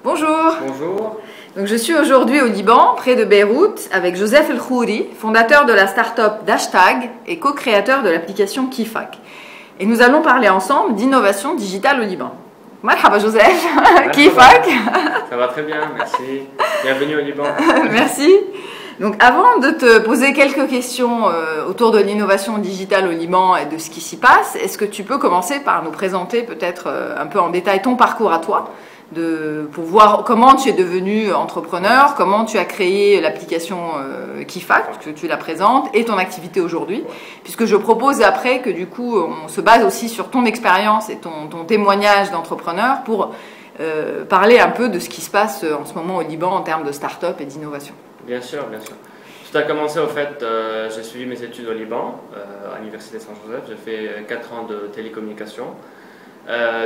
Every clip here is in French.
Bonjour. Bonjour. Donc, je suis aujourd'hui au Liban, près de Beyrouth, avec Joseph El Khouri, fondateur de la start-up Dashtag et co-créateur de l'application Kifak. Et nous allons parler ensemble d'innovation digitale au Liban. Marhaba Joseph, Kifak. Ça va très bien, merci. Bienvenue au Liban. Merci. Donc, avant de te poser quelques questions autour de l'innovation digitale au Liban et de ce qui s'y passe, est-ce que tu peux commencer par nous présenter peut-être un peu en détail ton parcours à toi, pour voir comment tu es devenu entrepreneur, comment tu as créé l'application Kifak, que tu la présentes, et ton activité aujourd'hui, puisque je propose après que du coup on se base aussi sur ton expérience et ton témoignage d'entrepreneur pour parler un peu de ce qui se passe en ce moment au Liban en termes de start-up et d'innovation. Bien sûr, bien sûr. Tout a commencé au fait, j'ai suivi mes études au Liban, à l'université Saint-Joseph. J'ai fait 4 ans de télécommunication.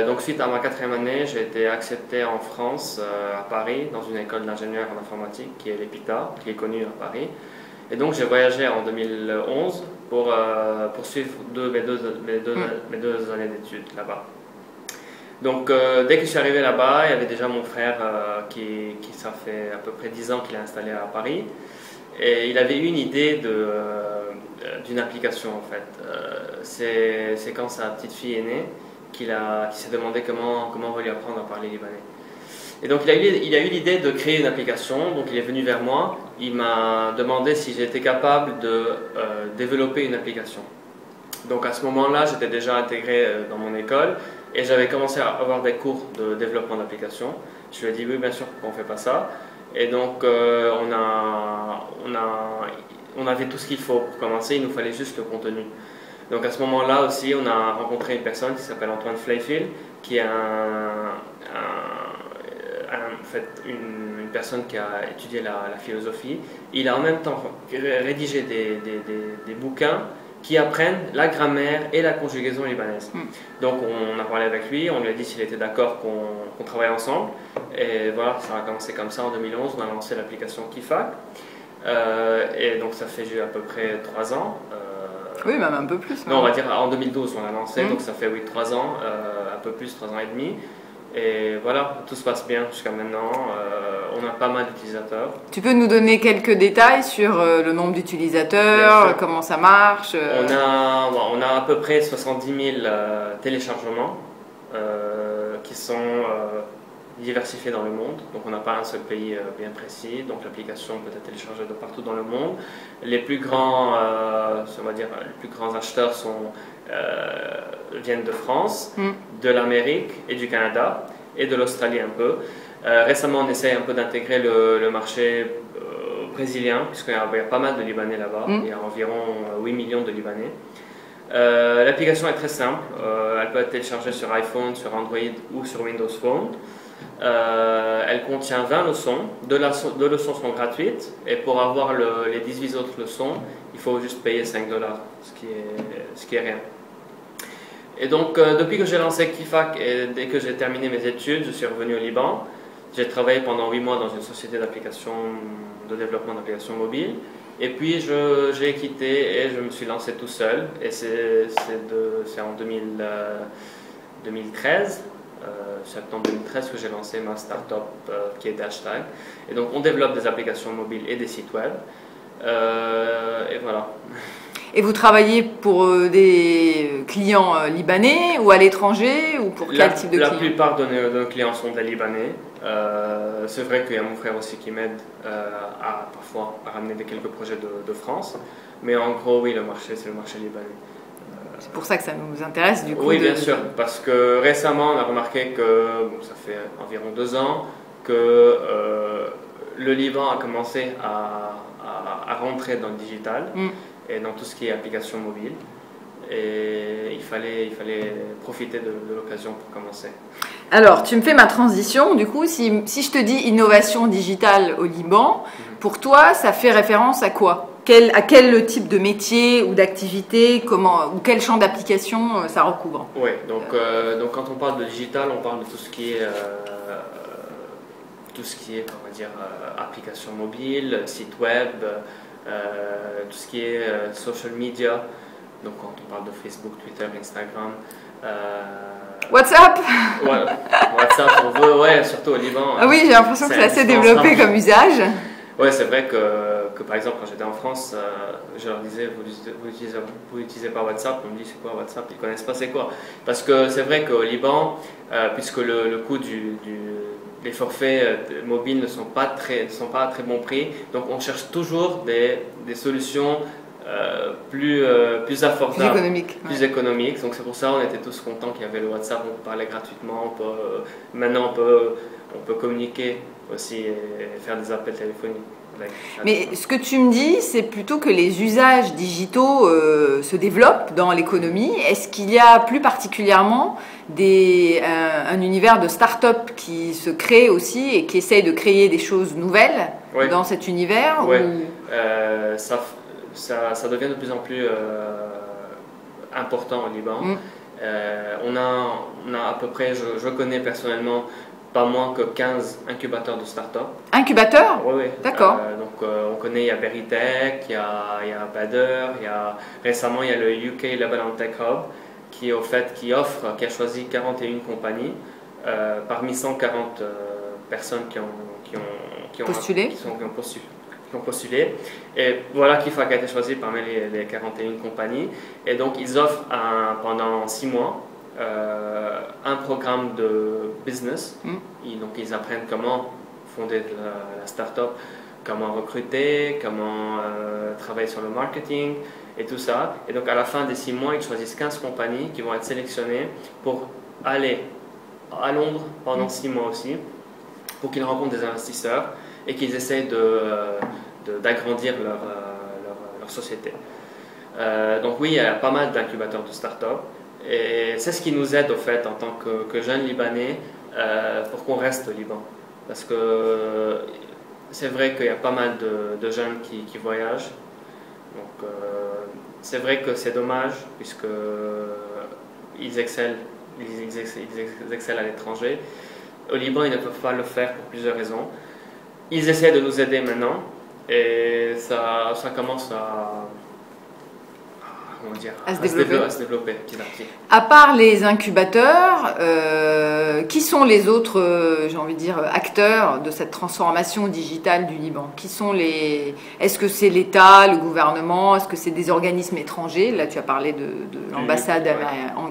Donc suite à ma 4e année, j'ai été accepté en France, à Paris, dans une école d'ingénieurs en informatique qui est l'EPITA, qui est connue à Paris. Et donc j'ai voyagé en 2011 pour poursuivre mes deux années d'études là-bas. Donc dès que je suis arrivé là-bas, il y avait déjà mon frère qui ça fait à peu près 10 ans qu'il est installé à Paris. Et il avait eu une idée d'une application en fait. C'est quand sa petite fille est née qu'il s'est demandé comment on va lui apprendre à parler libanais. Et donc il a eu l'idée de créer une application, donc il est venu vers moi, il m'a demandé si j'étais capable de développer une application. Donc à ce moment-là, j'étais déjà intégré dans mon école et j'avais commencé à avoir des cours de développement d'application. Je lui ai dit oui, bien sûr, pourquoi on ne fait pas ça. Et donc on avait tout ce qu'il faut pour commencer, il nous fallait juste le contenu. Donc à ce moment-là aussi, on a rencontré une personne qui s'appelle Antoine Flayfield, qui est en fait, une personne qui a étudié la philosophie. Il a en même temps rédigé des bouquins qui apprennent la grammaire et la conjugaison libanaise. Donc on a parlé avec lui, on lui a dit s'il était d'accord qu'on travaille ensemble. Et voilà, ça a commencé comme ça en 2011, on a lancé l'application Kifak. Et donc ça fait à peu près 3 ans. Oui, même un peu plus. Non, on va dire en 2012 on a lancé, donc ça fait 3 ans, un peu plus, 3 ans et demi. Et voilà, tout se passe bien jusqu'à maintenant. On a pas mal d'utilisateurs. Tu peux nous donner quelques détails sur le nombre d'utilisateurs, comment ça marche on a à peu près 70 000 téléchargements qui sont diversifiés dans le monde. Donc on n'a pas un seul pays bien précis. Donc l'application peut être téléchargée de partout dans le monde. Les plus grands, on va dire, les plus grands acheteurs viennent de France, de l'Amérique et du Canada et de l'Australie un peu. Récemment, on essaie un peu d'intégrer le marché brésilien, puisqu'il y a pas mal de Libanais là-bas. Il y a environ 8 millions de Libanais. L'application est très simple. Elle peut être téléchargée sur iPhone, sur Android ou sur Windows Phone. Elle contient 20 leçons. 2 leçons sont gratuites. Et pour avoir les 18 autres leçons, il faut juste payer $5, ce qui est rien. Et donc, depuis que j'ai lancé Kifak et dès que j'ai terminé mes études, je suis revenu au Liban. J'ai travaillé pendant 8 mois dans une société de développement d'applications mobiles. Et puis, j'ai quitté et je me suis lancé tout seul. Et c'est en 2013, septembre 2013, que j'ai lancé ma start-up qui est Dashtag. Et donc, on développe des applications mobiles et des sites web. Et voilà. Et vous travaillez pour des clients libanais ou à l'étranger ou pour quel type de clients? La plupart de nos clients sont des Libanais. C'est vrai qu'il y a mon frère aussi qui m'aide parfois à ramener quelques projets de France. Mais en gros, oui, le marché, c'est le marché libanais. C'est pour ça que ça nous intéresse du coup. Oui, bien sûr, parce que récemment, on a remarqué que, ça fait environ 2 ans, que le Liban a commencé à rentrer dans le digital. Et dans tout ce qui est application mobile. Et il fallait profiter de l'occasion pour commencer. Alors, tu me fais ma transition. Du coup, si je te dis innovation digitale au Liban, pour toi, ça fait référence à quoi? À quel type de métier ou d'activité, ou quel champ d'application ça recouvre? Oui, donc quand on parle de digital, on parle de tout ce qui est, on va dire, application mobile, site web, tout ce qui est social media, donc quand on parle de Facebook, Twitter, Instagram, WhatsApp? Ouais, WhatsApp, on veut, ouais, surtout au Liban. Ah oui, j'ai l'impression que c'est assez développé comme usage. Ouais, c'est vrai que par exemple, quand j'étais en France, je leur disais, vous utilisez pas WhatsApp? On me dit, c'est quoi WhatsApp? Ils connaissent pas c'est quoi. Parce que c'est vrai qu'au Liban, puisque le coût des forfaits mobiles ne sont pas à très bon prix, donc on cherche toujours des solutions plus affordables, plus économiques. Donc c'est pour ça qu'on était tous contents qu'il y avait le WhatsApp, on peut parler gratuitement, maintenant on peut communiquer aussi et faire des appels téléphoniques. Mais ce que tu me dis, c'est plutôt que les usages digitaux se développent dans l'économie. Est-ce qu'il y a plus particulièrement un univers de start-up qui se crée aussi et qui essaye de créer des choses nouvelles dans cet univers? Oui, ça devient de plus en plus important au Liban. On a à peu près, je connais personnellement, pas moins que 15 incubateurs de start-up. Incubateurs? Oui, oui. D'accord. Donc on connaît, il y a Veritech, il y a Bader, récemment il y a le UK Lebanon Tech Hub qui a choisi 41 compagnies parmi 140 personnes qui ont postulé. Et voilà qui a été choisi parmi les 41 compagnies. Et donc ils offrent pendant 6 mois un programme de business. Donc ils apprennent comment fonder la start-up, comment recruter, comment travailler sur le marketing et tout ça. Et donc à la fin des 6 mois, ils choisissent 15 compagnies qui vont être sélectionnées pour aller à Londres pendant 6 mois aussi, pour qu'ils rencontrent des investisseurs et qu'ils essayent d'agrandir leur société. Donc oui, il y a pas mal d'incubateurs de start-up. Et c'est ce qui nous aide au fait en tant que jeunes Libanais pour qu'on reste au Liban. Parce que c'est vrai qu'il y a pas mal de jeunes qui voyagent. Donc c'est vrai que c'est dommage puisque ils excellent à l'étranger. Au Liban, ils ne peuvent pas le faire pour plusieurs raisons. Ils essaient de nous aider maintenant et ça commence à se développer petit à petit. À part les incubateurs, qui sont les autres, j'ai envie de dire, acteurs de cette transformation digitale du Liban? Est-ce que c'est l'État, le gouvernement? Est-ce que c'est des organismes étrangers? Là, tu as parlé de l'ambassade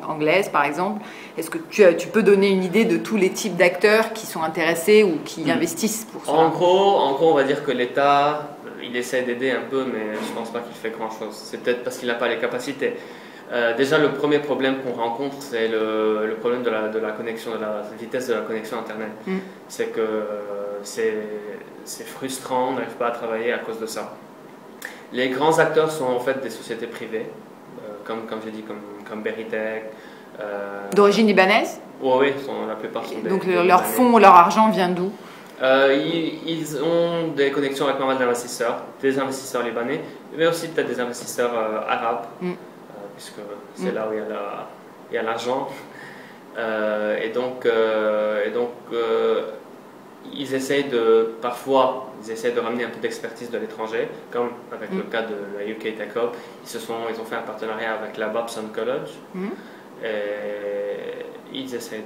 anglaise, par exemple. Est-ce que tu peux donner une idée de tous les types d'acteurs qui sont intéressés ou qui investissent pour ça? En gros, on va dire que l'État, il essaie d'aider un peu, mais je ne pense pas qu'il fait grand-chose. C'est peut-être parce qu'il n'a pas les capacités. Déjà, le premier problème qu'on rencontre, c'est le problème de la connexion, de la vitesse de la connexion Internet. C'est que c'est frustrant, on n'arrive pas à travailler à cause de ça. Les grands acteurs sont en fait des sociétés privées, comme j'ai dit, comme Veritech. D'origine libanaise? Oui, la plupart sont des... Donc leur fonds, leur argent vient d'où? Ils ont des connexions avec pas mal d'investisseurs, des investisseurs libanais, mais aussi peut-être des investisseurs arabes, puisque c'est là où il y a l'argent. Et donc ils essayent parfois de ramener un peu d'expertise de l'étranger, comme avec le cas de la UK Tech Hub. Ils ont fait un partenariat avec la Babson College, et ils essayent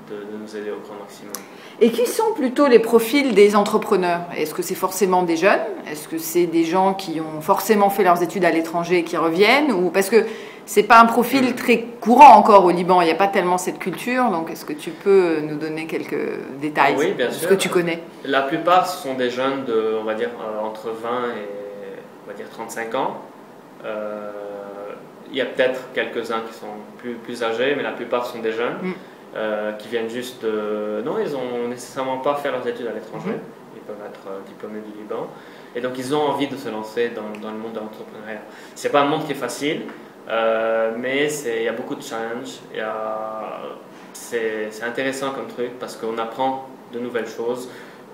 de nous aider au grand maximum. Et qui sont plutôt les profils des entrepreneurs? Est-ce que c'est forcément des jeunes? Est-ce que c'est des gens qui ont forcément fait leurs études à l'étranger et qui reviennent? Ou parce que c'est pas un profil très courant encore au Liban, il n'y a pas tellement cette culture, donc est-ce que tu peux nous donner quelques détails? Oui, bien sûr. Ce que tu connais? La plupart, ce sont des jeunes on va dire, entre 20 et on va dire 35 ans. Il y a peut-être quelques-uns qui sont plus âgés, mais la plupart sont des jeunes. Qui viennent juste non, ils n'ont nécessairement pas fait leurs études à l'étranger, ils peuvent être diplômés du Liban, et donc ils ont envie de se lancer dans le monde de l'entrepreneuriat. C'est pas un monde qui est facile, mais il y a beaucoup de challenges, c'est intéressant comme truc parce qu'on apprend de nouvelles choses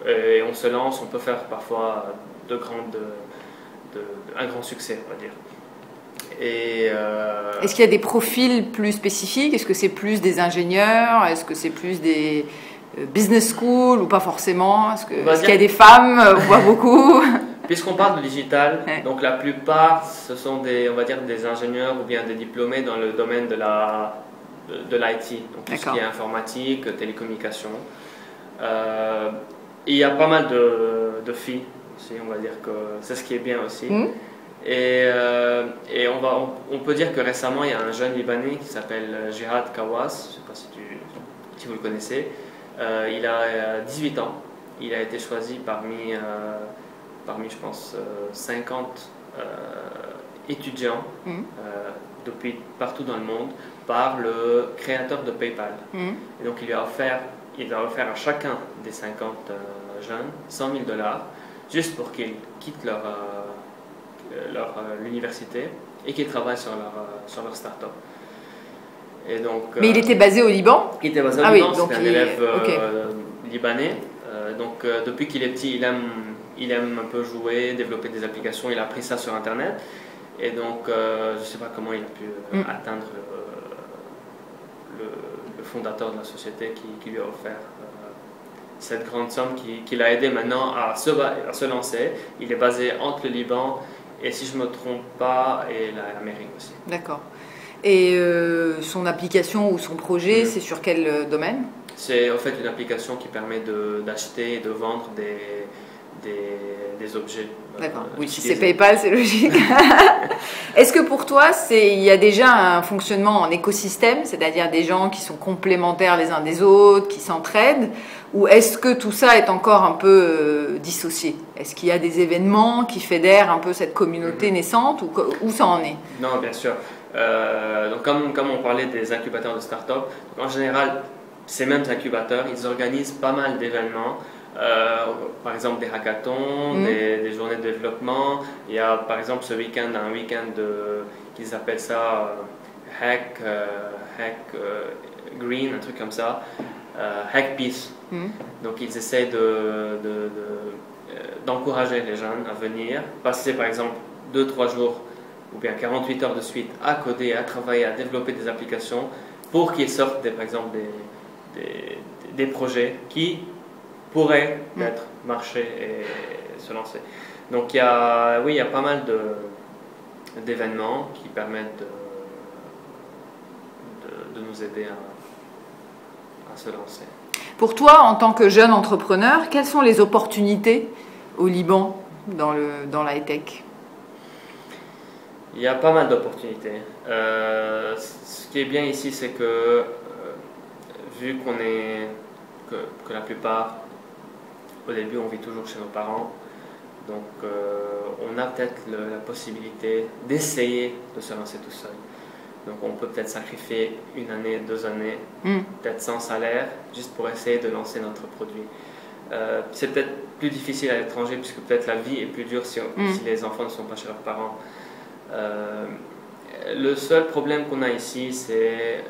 et on se lance, on peut faire parfois un grand succès, on va dire. Est-ce qu'il y a des profils plus spécifiques? Est-ce que c'est plus des ingénieurs? Est-ce que c'est plus des business school ou pas forcément? Est-ce qu'il y a des femmes? On voit beaucoup. Puisqu'on parle de digital, donc la plupart ce sont on va dire des ingénieurs ou bien des diplômés dans le domaine de de l'IT, donc tout ce qui est informatique, télécommunication. Il y a pas mal de filles aussi, on va dire que c'est ce qui est bien aussi. Et on peut dire que récemment, il y a un jeune Libanais qui s'appelle Jihad Kawas, je ne sais pas si vous le connaissez. Il a 18 ans. Il a été choisi parmi je pense, 50 étudiants depuis partout dans le monde par le créateur de PayPal. Et donc, il a offert à chacun des 50 jeunes 100 000 $ juste pour qu'ils quittent l'université et qu'ils travaillent sur leur start-up. Et donc, mais il était basé au Liban? Il était basé au Liban, c'était un élève libanais. Donc depuis qu'il est petit, il aime un peu jouer, développer des applications, il a appris ça sur Internet. Et donc je ne sais pas comment il a pu atteindre le fondateur de la société qui lui a offert cette grande somme qui l'a aidé maintenant à se lancer. Il est basé entre le Liban et, si je ne me trompe pas, et l'Amérique aussi. D'accord. Et son application ou son projet, c'est sur quel domaine? C'est en fait une application qui permet d'acheter et de vendre des objets. D'accord. Oui, si c'est PayPal, c'est logique. Est-ce que pour toi, il y a déjà un fonctionnement en écosystème, c'est-à-dire des gens qui sont complémentaires les uns des autres, qui s'entraident, ou est-ce que tout ça est encore un peu dissocié? Est-ce qu'il y a des événements qui fédèrent un peu cette communauté naissante, ou où ça en est? Non, bien sûr. Donc comme on parlait des incubateurs de start-up, en général, ces mêmes incubateurs, ils organisent pas mal d'événements. Par exemple des hackathons, des journées de développement. Il y a par exemple ce week-end un week-end qu'ils appellent ça Hack Green, un truc comme ça, Hack Peace. Donc ils essaient d'encourager les jeunes à venir, passer par exemple 2-3 jours ou bien 48 heures de suite à coder, à travailler, à développer des applications pour qu'ils sortent par exemple des projets qui pourraient peut-être marcher et se lancer. Donc il y a pas mal d'événements qui permettent de nous aider à se lancer. Pour toi, en tant que jeune entrepreneur, quelles sont les opportunités au Liban dans la high-tech? Il y a pas mal d'opportunités. Ce qui est bien ici, c'est que vu que la plupart, au début, on vit toujours chez nos parents, donc on a peut-être la possibilité d'essayer de se lancer tout seul. Donc on peut peut-être sacrifier 1 année, 2 années, peut-être sans salaire, juste pour essayer de lancer notre produit. C'est peut-être plus difficile à l'étranger, puisque peut-être la vie est plus dure si les enfants ne sont pas chez leurs parents. Le seul problème qu'on a ici, c'est,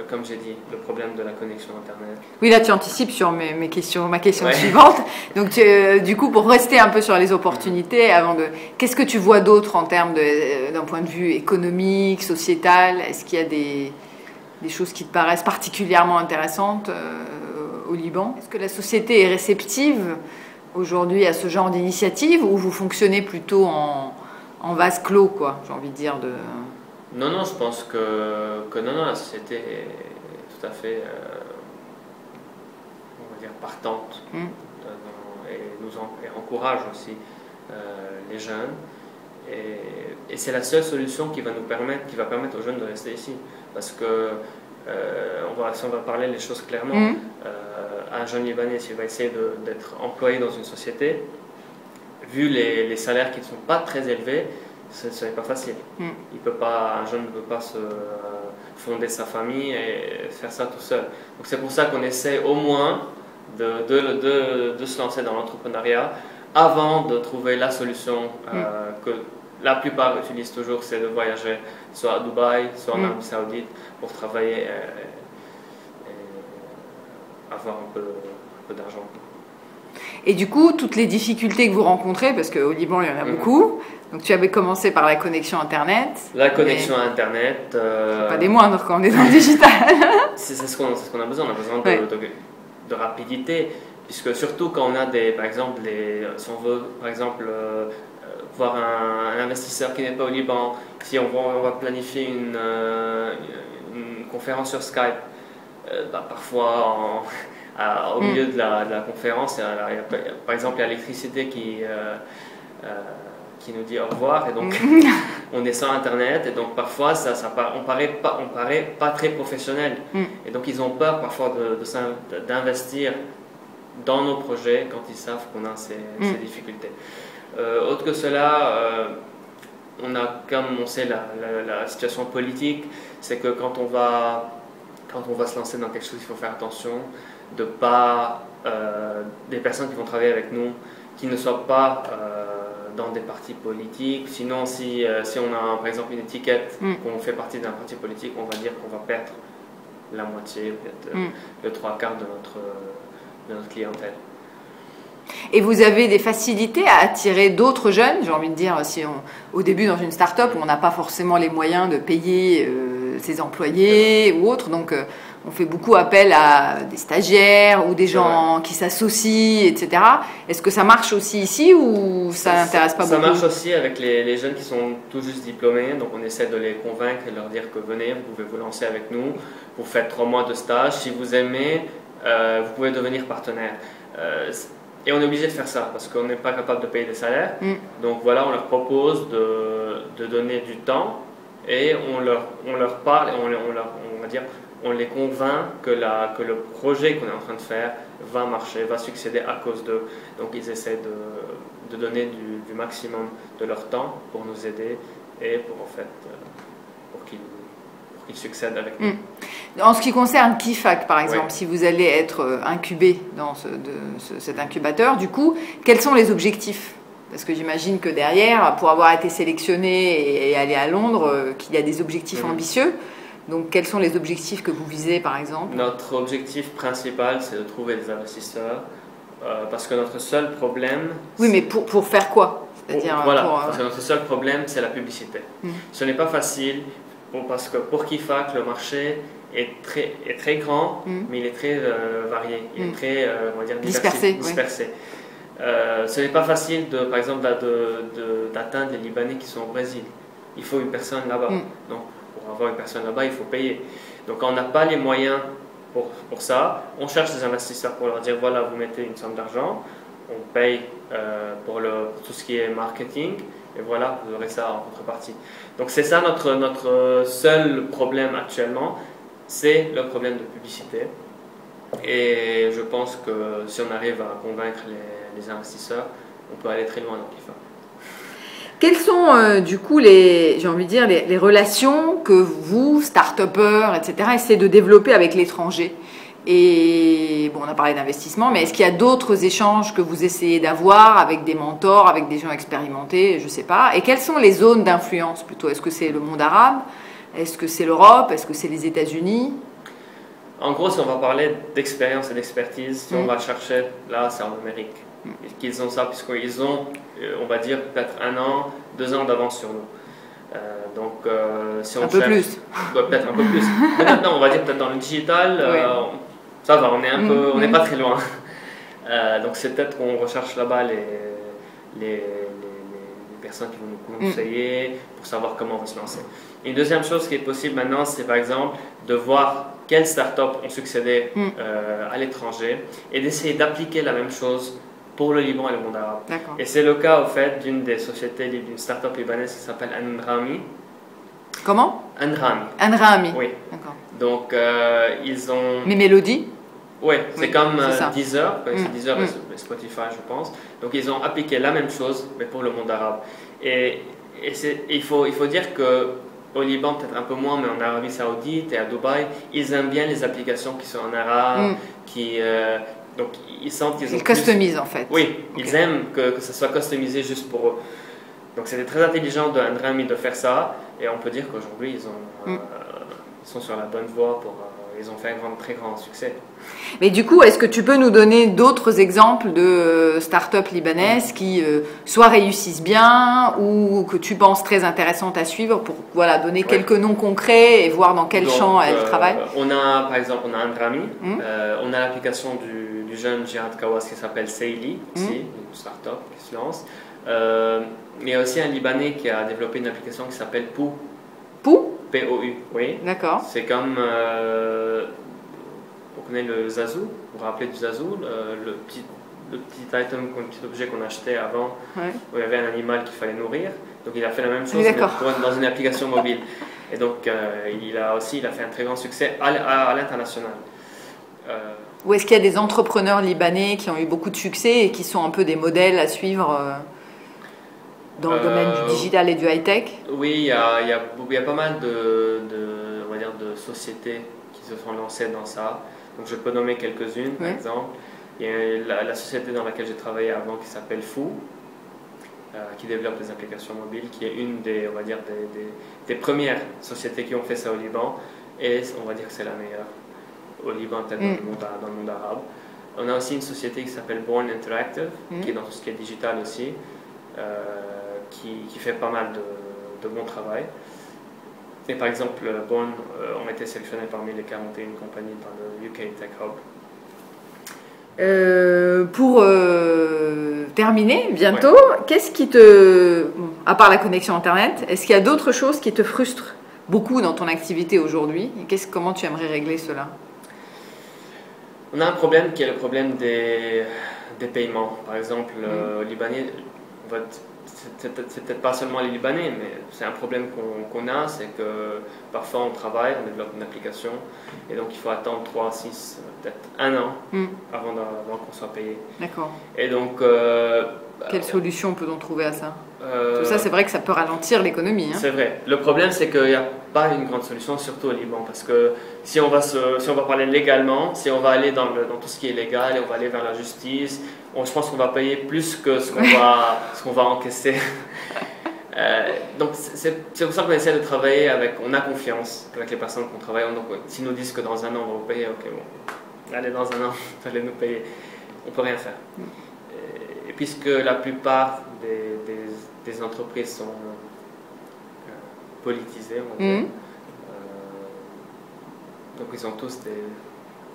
comme j'ai dit, le problème de la connexion Internet. Oui, là tu anticipes sur ma question suivante. Donc du coup, pour rester un peu sur les opportunités, qu'est-ce que tu vois d'autre en termes d'un point de vue économique, sociétal? Est-ce qu'il y a des choses qui te paraissent particulièrement intéressantes au Liban? Est-ce que la société est réceptive aujourd'hui à ce genre d'initiative, ou vous fonctionnez plutôt en vase clos, quoi, j'ai envie de dire Non, je pense que non, la société est tout à fait, on va dire, partante et encourage aussi les jeunes. Et c'est la seule solution qui va permettre aux jeunes de rester ici. Parce que, si on va parler les choses clairement, un jeune Libanais, s'il va essayer d'être employé dans une société, vu les salaires qui ne sont pas très élevés, ce n'est pas facile. Un jeune ne peut pas fonder sa famille et faire ça tout seul. Donc c'est pour ça qu'on essaie au moins de se lancer dans l'entrepreneuriat avant de trouver la solution que la plupart utilisent toujours, c'est de voyager soit à Dubaï, soit en Arabie Saoudite pour travailler et avoir un peu d'argent. Et du coup, toutes les difficultés que vous rencontrez, parce qu'au Liban, il y en a beaucoup, donc tu avais commencé par la connexion Internet. La connexion Internet... c'est pas des moindres quand on est dans le digital. c'est ce qu'on a besoin. On a besoin de rapidité, puisque surtout quand on a par exemple, si on veut, par exemple, voir un investisseur qui n'est pas au Liban, si on va planifier une conférence sur Skype, parfois au milieu de la conférence, par exemple, il y a l'électricité qui nous dit au revoir, et donc on est sans internet, et donc parfois on paraît pas très professionnel, et donc ils ont peur parfois d'investir dans nos projets quand ils savent qu'on a ces difficultés. Autre que cela, comme on sait la situation politique, c'est que quand on va se lancer dans quelque chose, il faut faire attention de pas des personnes qui vont travailler avec nous qui ne soient pas dans des partis politiques. Sinon, si on a par exemple une étiquette qu'on fait partie d'un parti politique, on va dire qu'on va perdre la moitié, peut-être le trois quarts de notre clientèle. Et vous avez des facilités à attirer d'autres jeunes? J'ai envie de dire, au début dans une start-up, on n'a pas forcément les moyens de payer ses employés ou autres, donc on fait beaucoup appel à des stagiaires ou des gens qui s'associent, etc. Est-ce que ça marche aussi ici ou ça n'intéresse pas beaucoup? Ça marche aussi avec les jeunes qui sont tout juste diplômés, donc on essaie de les convaincre et de leur dire que venez, vous pouvez vous lancer avec nous, vous faites 3 mois de stage, si vous aimez, vous pouvez devenir partenaire. Et on est obligé de faire ça parce qu'on n'est pas capable de payer des salaires. Donc voilà, on leur propose de donner du temps et on leur parle et on les convainc que le projet qu'on est en train de faire va marcher, va succéder à cause d'eux. Donc ils essaient de donner du maximum de leur temps pour nous aider et pour qu'ils succèdent avec nous. En ce qui concerne Kifac, par exemple, si vous allez être incubé dans cet incubateur, du coup, quels sont les objectifs? Parce que j'imagine que derrière, pour avoir été sélectionné et aller à Londres, qu'il y a des objectifs ambitieux. Donc, quels sont les objectifs que vous visez, par exemple? Notre objectif principal, c'est de trouver des investisseurs, parce que notre seul problème... Oui, mais pour faire quoi? C'est-à-dire parce que notre seul problème, c'est la publicité. Ce n'est pas facile, parce que pour Kifac, le marché est très grand, mais il est très varié, il est très, on va dire, dispersé. Ce n'est pas facile, par exemple, d'atteindre les Libanais qui sont au Brésil. Il faut une personne là-bas. Donc, pour avoir une personne là-bas, il faut payer. Donc, on n'a pas les moyens pour ça. On cherche des investisseurs pour leur dire, voilà, vous mettez une somme d'argent, on paye pour tout ce qui est marketing, et voilà, vous aurez ça en contrepartie. Donc, c'est ça notre seul problème actuellement, c'est le problème de publicité. Et je pense que si on arrive à convaincre les investisseurs, on peut aller très loin dans Kifac. Quelles sont du coup les relations que vous, start-upers, etc., essayez de développer avec l'étranger? Et bon, on a parlé d'investissement, mais est-ce qu'il y a d'autres échanges que vous essayez d'avoir avec des mentors, avec des gens expérimentés, je ne sais pas? Et quelles sont les zones d'influence plutôt? Est-ce que c'est le monde arabe? Est-ce que c'est l'Europe? Est-ce que c'est les États-Unis? En gros, si on va parler d'expérience et d'expertise, si on va chercher, là, c'est en Amérique. Qu'ils ont ça, puisqu'ils ont, on va dire, peut-être 1 an, 2 ans d'avance sur nous. Donc, si on un peu plus. Peut-être un peu plus. Mais maintenant, on va dire peut-être dans le digital, ça va, on n'est pas très loin. Donc, c'est peut-être qu'on recherche là-bas les personnes qui vont nous conseiller pour savoir comment on va se lancer. Une deuxième chose qui est possible maintenant, c'est par exemple de voir quelles startups ont succédé à l'étranger et d'essayer d'appliquer la même chose pour le Liban et le monde arabe. Et c'est le cas au fait d'une des sociétés, d'une startup libanaise qui s'appelle Andrami. Comment? Andrami. Oui. D'accord. Donc ils ont... Mais Mélodie? Oui, c'est comme Deezer, Deezer et Spotify, je pense. Donc ils ont appliqué la même chose, mais pour le monde arabe. Et il faut dire que au Liban, peut-être un peu moins, mais en Arabie Saoudite et à Dubaï, ils aiment bien les applications qui sont en arabe, donc ils sentent qu'ils ont... Ils customisent en fait. Oui, ils aiment que ça soit customisé juste pour eux. Donc c'était très intelligent d'Andrami de faire ça, et on peut dire qu'aujourd'hui ils sont sur la bonne voie ils ont fait un très grand succès. Mais du coup, est-ce que tu peux nous donner d'autres exemples de start-up libanaises qui soit réussissent bien ou que tu penses très intéressantes à suivre pour donner quelques noms concrets et voir dans quel champ elles travaillent? Par exemple, on a Andrami, on a l'application du jeune Jihad Kawas qui s'appelle Seili, aussi, une start-up qui se lance. Il y a aussi un Libanais qui a développé une application qui s'appelle Pou. Pou? P-O-U, oui. D'accord. C'est comme connaissez le zazou. Vous vous rappelez du zazou, le petit item, le petit objet qu'on achetait avant, Ouais. où il y avait un animal qu'il fallait nourrir. Donc il a fait la même chose, Oui, mais d'accord. dans une application mobile. Et donc il a fait un très grand succès à l'international. Ou est-ce qu'il y a des entrepreneurs libanais qui ont eu beaucoup de succès et qui sont un peu des modèles à suivre dans le domaine du digital et du high-tech? Oui, il y a pas mal on va dire de sociétés qui se sont lancées dans ça. Donc je peux nommer quelques-unes, par exemple. Il y a la société dans laquelle j'ai travaillé avant qui s'appelle Fou, qui développe des applications mobiles, qui est une des, on va dire, des premières sociétés qui ont fait ça au Liban, et on va dire que c'est la meilleure au Liban, peut-être dans le monde arabe. On a aussi une société qui s'appelle Born Interactive, qui est dans tout ce qui est digital aussi, qui fait pas mal de bon travail. Et par exemple, Born ont été sélectionnés parmi les 41 compagnies dans le UK Tech Hub. Pour terminer bientôt, qu'est-ce qui te, à part la connexion Internet, est-ce qu'il y a d'autres choses qui te frustrent beaucoup dans ton activité aujourd'hui? Et comment tu aimerais régler cela? On a un problème qui est le problème des paiements. Par exemple, aux Libanais, c'est peut-être pas seulement les Libanais, mais c'est un problème qu'on a, c'est que parfois on travaille, on développe une application, et donc il faut attendre 3, 6, peut-être 1 an avant qu'on soit payé. D'accord. Et donc... quelle solution peut-on trouver à ça? Tout ça, c'est vrai que ça peut ralentir l'économie. C'est vrai. Le problème, c'est qu'il n'y a pas une grande solution, surtout au Liban, parce que si on va parler légalement, si on va aller dans tout ce qui est légal, et on va aller vers la justice, je pense qu'on va payer plus que ce qu'on va encaisser. Donc c'est pour ça qu'on essaie de travailler on a confiance avec les personnes qu'on travaille. Donc s'ils nous disent que dans 1 an on va vous payer, ok bon, allez dans 1 an, vous allez nous payer. On peut rien faire. Et puisque la plupart des entreprises sont politisées, on va dire, donc ils ont tous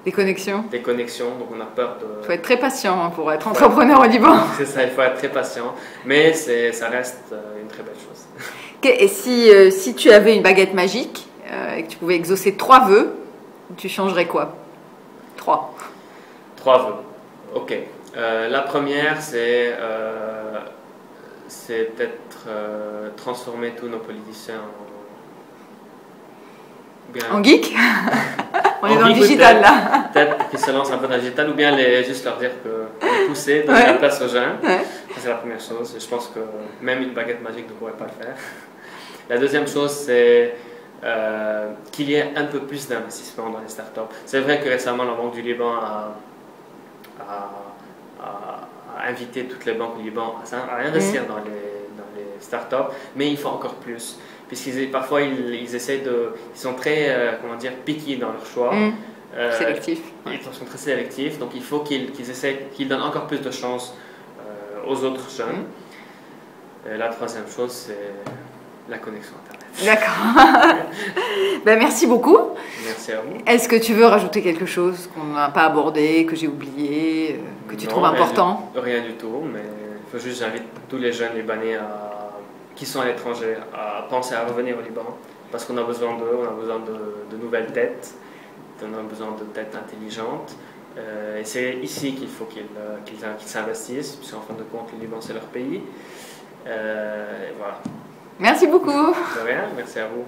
des connexions. Des connexions, donc on a peur de... Il faut être très patient pour être entrepreneur au Liban. C'est ça, il faut être très patient, mais ça reste une très belle chose. Et si tu avais une baguette magique et que tu pouvais exaucer 3 vœux, tu changerais quoi? 3 vœux, ok. La première, c'est peut-être transformer tous nos politiciens en geek. On est dans le digital là. Peut-être qu'ils se lancent un peu dans le digital, ou bien juste leur dire que les pousser, donner la place aux jeunes. Ça, c'est la première chose. Je pense que même une baguette magique ne pourrait pas le faire. La deuxième chose, c'est qu'il y ait un peu plus d'investissement dans les startups. C'est vrai que récemment, la Banque du Liban a invité toutes les banques du Liban à investir dans les startups, mais il faut encore plus. Puisqu'ils parfois ils sont très picky dans leur choix. Sélectif. Ils sont très sélectifs, donc il faut qu'ils donnent encore plus de chance aux autres jeunes. Et la troisième chose, c'est la connexion Internet. D'accord. Ben, merci beaucoup. Merci à vous. Est-ce que tu veux rajouter quelque chose qu'on n'a pas abordé, que j'ai oublié, que tu trouves important? Rien du tout, mais il faut juste j'invite tous les jeunes Libanais qui sont à l'étranger à penser à revenir au Liban, parce qu'on a besoin d'eux, on a besoin de nouvelles têtes, on a besoin de têtes intelligentes, et c'est ici qu'il faut qu'ils s'investissent, puisqu'en fin de compte, le Liban c'est leur pays. Et voilà. Merci beaucoup. De rien, merci à vous.